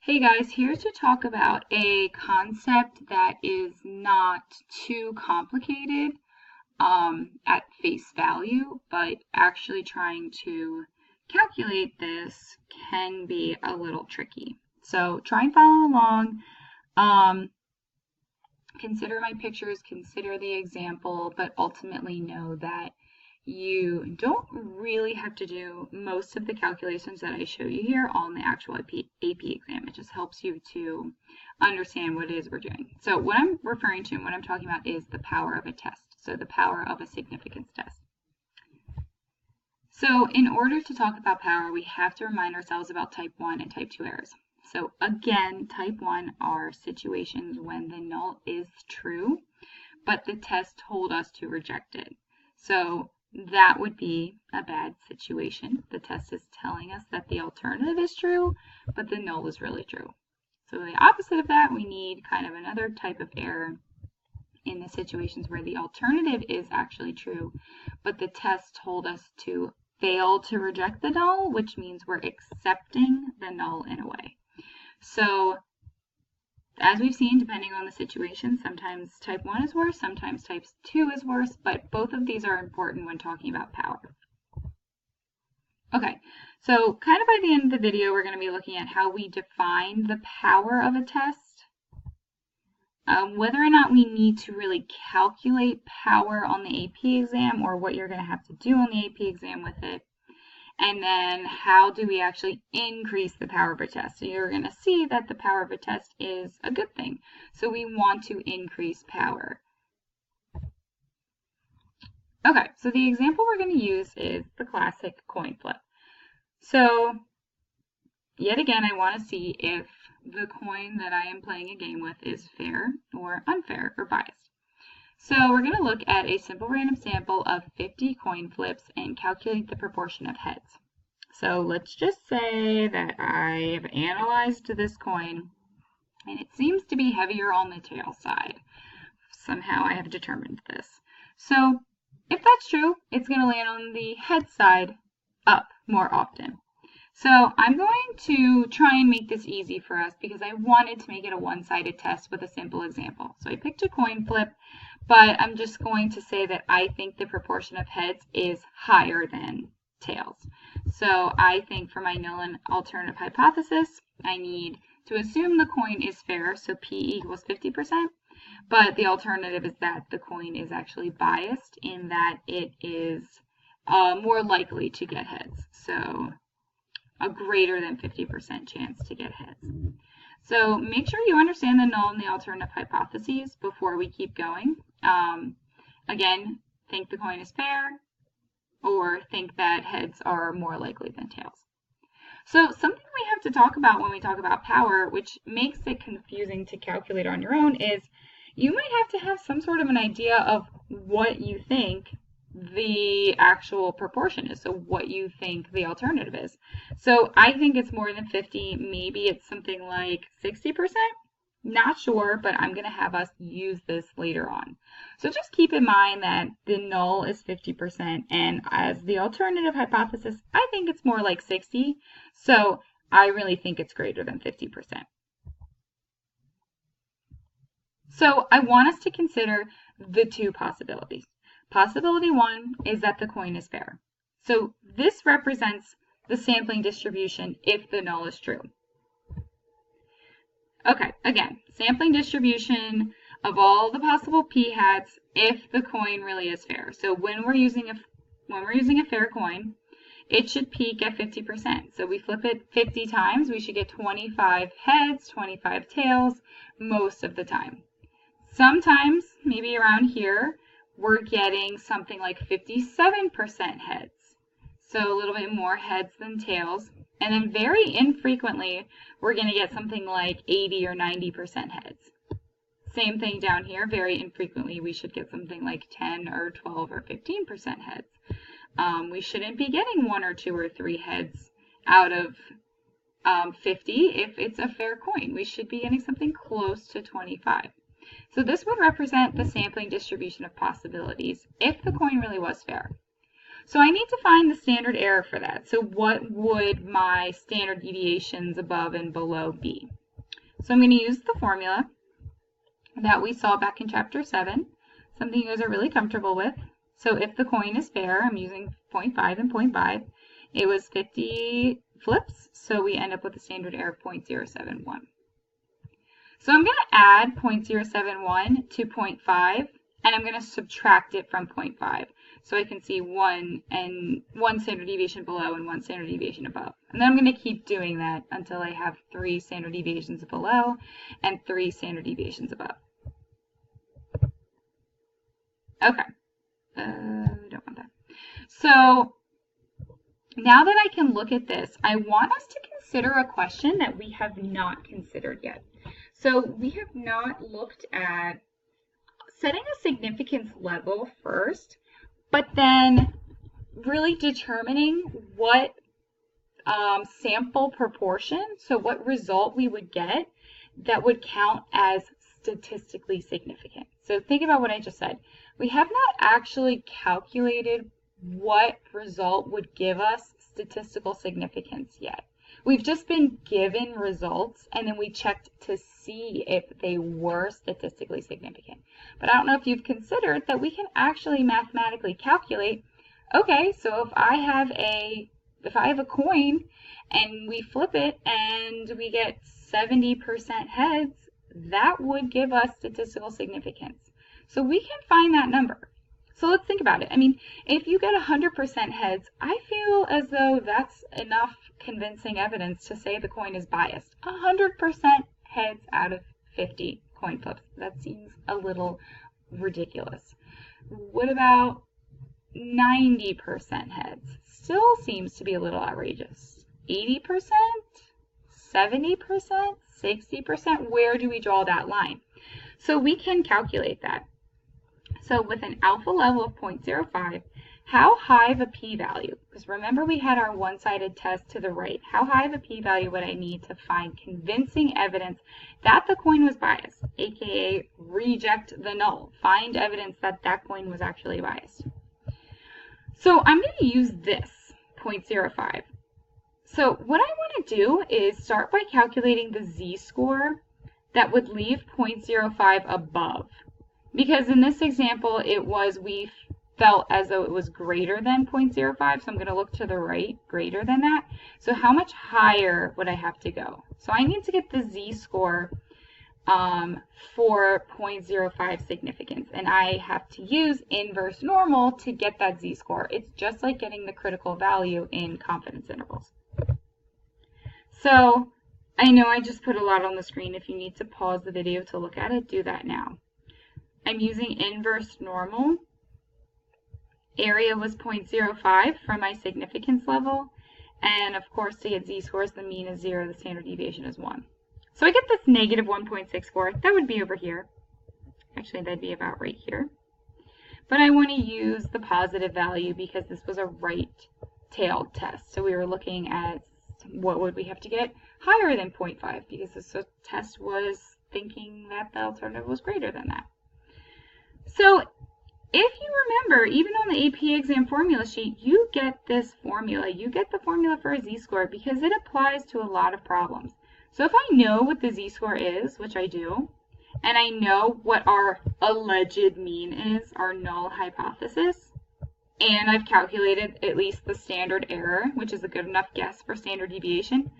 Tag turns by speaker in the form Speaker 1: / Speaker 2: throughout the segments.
Speaker 1: Hey guys, here to talk about a concept that is not too complicated at face value, but actually trying to calculate this can be a little tricky. So try and follow along. Consider my pictures, consider the example, but ultimately know that you don't really have to do most of the calculations that I show you here on the actual AP exam. It just helps you to understand what it is we're doing. So what I'm referring to and what I'm talking about is the power of a test. So the power of a significance test. So in order to talk about power, we have to remind ourselves about type 1 and type 2 errors. So again, type 1 are situations when the null is true, but the test told us to reject it. So that would be a bad situation. The test is telling us that the alternative is true, but the null is really true. So the opposite of that, we need kind of another type of error in the situations where the alternative is actually true, but the test told us to fail to reject the null, which means we're accepting the null in a way. So as we've seen, depending on the situation, sometimes type 1 is worse, sometimes type 2 is worse, but both of these are important when talking about power. Okay, so kind of by the end of the video, we're going to be looking at how we define the power of a test, whether or not we need to really calculate power on the AP exam or what you're going to have to do on the AP exam with it. And then how do we actually increase the power of a test? So you're going to see that the power of a test is a good thing. So we want to increase power. Okay, so the example we're going to use is the classic coin flip. So yet again, I want to see if the coin that I am playing a game with is fair or unfair or biased. So we're going to look at a simple random sample of 50 coin flips and calculate the proportion of heads. So let's just say that I've analyzed this coin and it seems to be heavier on the tail side. Somehow I have determined this. So if that's true, it's going to land on the head side up more often. So I'm going to try and make this easy for us because I wanted to make it a one-sided test with a simple example. So I picked a coin flip, but I'm just going to say that I think the proportion of heads is higher than tails. So I think for my null and alternative hypothesis, I need to assume the coin is fair, so P equals 50%, but the alternative is that the coin is actually biased in that it is more likely to get heads. So a greater than 50% chance to get heads. So make sure you understand the null and the alternative hypotheses before we keep going. Again, think the coin is fair or think that heads are more likely than tails. So something we have to talk about when we talk about power, which makes it confusing to calculate on your own, is you might have to have some sort of an idea of what you think the actual proportion is, so what you think the alternative is. So I think it's more than 50, maybe it's something like 60%, not sure, but I'm going to have us use this later on. So just keep in mind that the null is 50%, and as the alternative hypothesis, I think it's more like 60, so I really think it's greater than 50%. So I want us to consider the two possibilities. Possibility 1 is that the coin is fair. So this represents the sampling distribution if the null is true. Okay, again, sampling distribution of all the possible p-hats if the coin really is fair. So when we're using a fair coin, it should peak at 50%. So we flip it 50 times, we should get 25 heads, 25 tails most of the time. Sometimes, maybe around here, we're getting something like 57% heads. So a little bit more heads than tails. And then very infrequently, we're going to get something like 80 or 90% heads. Same thing down here. Very infrequently, we should get something like 10 or 12 or 15% heads. We shouldn't be getting 1 or 2 or 3 heads out of 50 if it's a fair coin. We should be getting something close to 25. So this would represent the sampling distribution of possibilities if the coin really was fair. So I need to find the standard error for that. So what would my standard deviations above and below be? So I'm going to use the formula that we saw back in chapter 7, something you guys are really comfortable with. So if the coin is fair, I'm using 0.5 and 0.5. It was 50 flips, so we end up with a standard error of 0.071. So I'm going to add 0.071 to 0.5, and I'm going to subtract it from 0.5. So I can see one standard deviation below and one standard deviation above. And then I'm going to keep doing that until I have 3 standard deviations below and 3 standard deviations above. Okay, don't want that. So now that I can look at this, I want us to consider a question that we have not considered yet. So we have not looked at setting a significance level first, but then really determining what sample proportion, so what result we would get that would count as statistically significant. So think about what I just said. We have not actually calculated what result would give us statistical significance yet. We've just been given results and then we checked to see if they were statistically significant. But I don't know if you've considered that we can actually mathematically calculate, okay, so if I have a coin and we flip it and we get 70% heads, that would give us statistical significance. So we can find that number. So let's think about it. I mean, if you get 100% heads, I feel as though that's enough convincing evidence to say the coin is biased. 100% heads out of 50 coin flips. That seems a little ridiculous. What about 90% heads? Still seems to be a little outrageous. 80%? 70%? 60%? Where do we draw that line? So we can calculate that. So with an alpha level of 0.05, how high of a p-value, because remember we had our one-sided test to the right, how high of a p-value would I need to find convincing evidence that the coin was biased, aka reject the null, find evidence that that coin was actually biased. So I'm going to use this 0.05. So what I want to do is start by calculating the z-score that would leave 0.05 above. Because in this example, we felt as though it was greater than 0.05, so I'm going to look to the right, greater than that. So how much higher would I have to go? So I need to get the z-score for 0.05 significance, and I have to use inverse normal to get that z-score. It's just like getting the critical value in confidence intervals. So I know I just put a lot on the screen. If you need to pause the video to look at it, do that now. I'm using inverse normal. Area was 0.05 for my significance level. And of course, to get z-scores, the mean is 0, the standard deviation is 1. So I get this negative 1.64. That would be over here. Actually, that'd be about right here. But I want to use the positive value because this was a right-tailed test. So we were looking at what would we have to get higher than 0.5 because this test was thinking that the alternative was greater than that. So if you remember, even on the AP exam formula sheet, you get this formula. You get the formula for a z-score because it applies to a lot of problems. So if I know what the z-score is, which I do, and I know what our alleged mean is, our null hypothesis, and I've calculated at least the standard error, which is a good enough guess for standard deviation,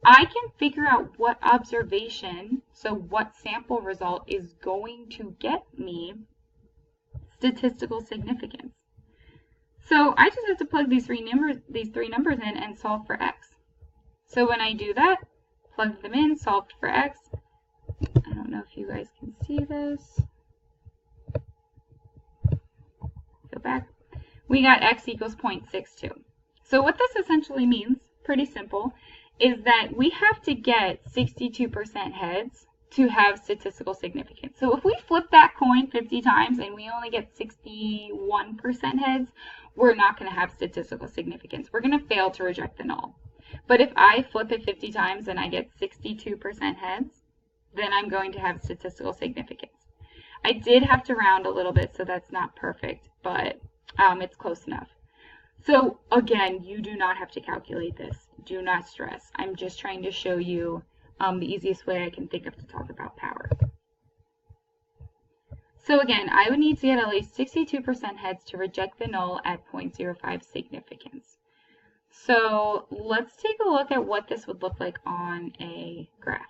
Speaker 1: I can figure out what observation, so what sample result is going to get me statistical significance. So I just have to plug these three numbers in and solve for x. So when I do that, plug them in, solved for x. I don't know if you guys can see this. Go back. We got x equals 0.62. So what this essentially means, pretty simple, is that we have to get 62% heads to have statistical significance. So if we flip that coin 50 times and we only get 61% heads, we're not going to have statistical significance. We're going to fail to reject the null. But if I flip it 50 times and I get 62% heads, then I'm going to have statistical significance. I did have to round a little bit, so that's not perfect, but it's close enough. So again, you do not have to calculate this. Do not stress. I'm just trying to show you the easiest way I can think of to talk about power. So again, I would need to get at least 62% heads to reject the null at 0.05 significance. So let's take a look at what this would look like on a graph.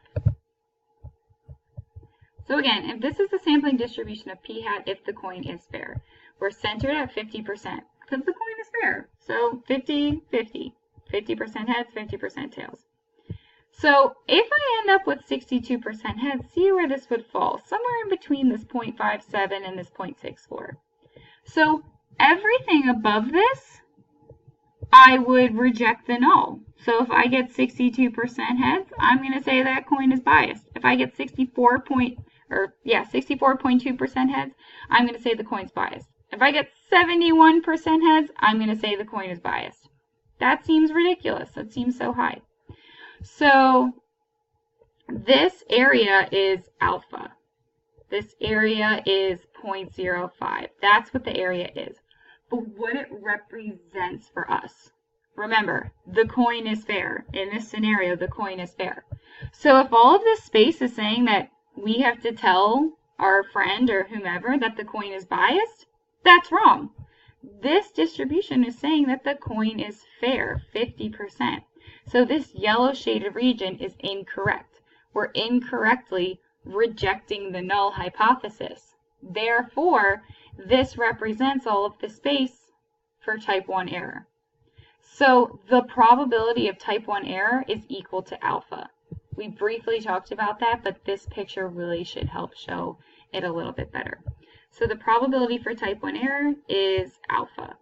Speaker 1: So again, if this is the sampling distribution of p hat if the coin is fair, we're centered at 50% because the coin is fair. So 50, 50, 50% heads, 50% tails. So if I end up with 62% heads, see where this would fall, somewhere in between this 0.57 and this 0.64. So everything above this, I would reject the null. So if I get 62% heads, I'm going to say that coin is biased. If I get 64.2% heads, I'm going to say the coin's biased. If I get 71% heads, I'm going to say the coin is biased. That seems ridiculous. That seems so high. So this area is alpha. This area is 0.05. That's what the area is. But what it represents for us. Remember, the coin is fair. In this scenario, the coin is fair. So if all of this space is saying that we have to tell our friend or whomever that the coin is biased, that's wrong. This distribution is saying that the coin is fair, 50%. So this yellow shaded region is incorrect. We're incorrectly rejecting the null hypothesis. Therefore, this represents all of the space for type 1 error. So the probability of type 1 error is equal to alpha. We briefly talked about that, but this picture really should help show it a little bit better. So the probability for type 1 error is alpha.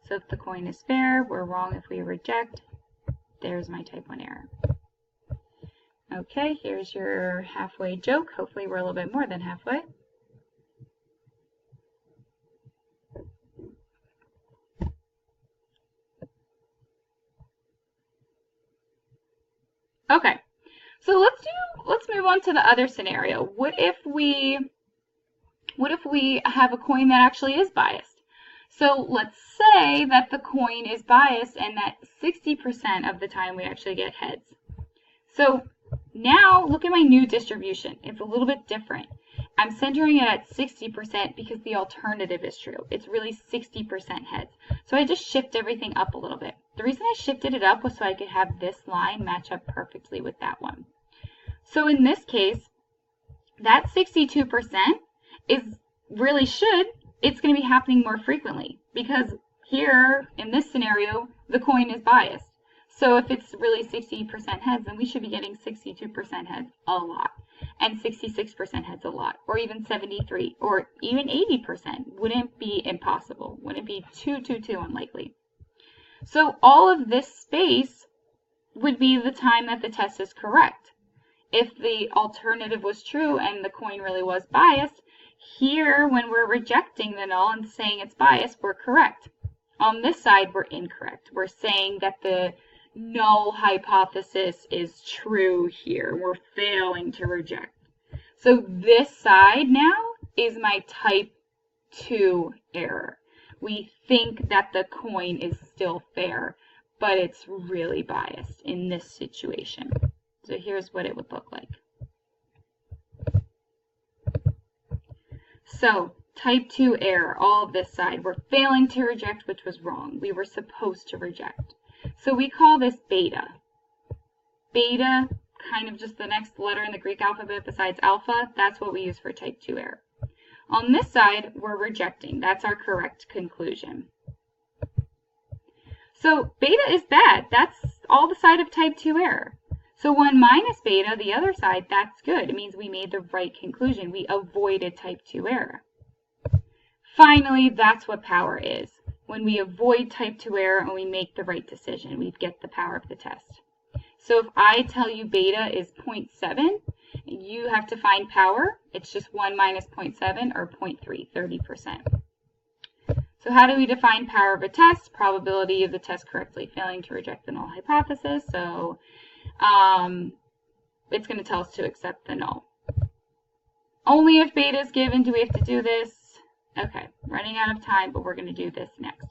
Speaker 1: So if the coin is fair, we're wrong if we reject. There's my type 1 error. Okay, here's your halfway joke. Hopefully we're a little bit more than halfway. Okay, so let's move on to the other scenario. What if we have a coin that actually is biased? So let's say that the coin is biased and that 60% of the time we actually get heads. So now look at my new distribution. It's a little bit different. I'm centering it at 60% because the alternative is true. It's really 60% heads. So I just shift everything up a little bit. The reason I shifted it up was so I could have this line match up perfectly with that one. So in this case, that 62% is really it's going to be happening more frequently because here in this scenario, the coin is biased. So if it's really 60% heads, then we should be getting 62% heads a lot and 66% heads a lot, or even 73 or even 80% wouldn't be impossible, wouldn't be too unlikely. So all of this space would be the time that the test is correct. If the alternative was true and the coin really was biased, here when we're rejecting the null and saying it's biased, we're correct. On this side, we're incorrect. We're saying that the null hypothesis is true here. We're failing to reject. So this side now is my type 2 error. We think that the coin is still fair, but it's really biased in this situation. So here's what it would look like. So type 2 error, all of this side, we're failing to reject, which was wrong. We were supposed to reject. So we call this beta. Beta, kind of just the next letter in the Greek alphabet besides alpha, that's what we use for type 2 error. On this side, we're rejecting. That's our correct conclusion. So beta is bad. That's all the side of type 2 error. So 1 minus beta, the other side, that's good. It means we made the right conclusion. We avoided type 2 error. Finally, that's what power is. When we avoid type 2 error and we make the right decision, we get the power of the test. So if I tell you beta is 0.7, you have to find power. It's just 1 minus 0.7 or 0.3, 30%. So how do we define power of a test? Probability of the test correctly failing to reject the null hypothesis. So it's going to tell us to accept the null. Only if beta is given do we have to do this. Okay, running out of time, but we're going to do this next.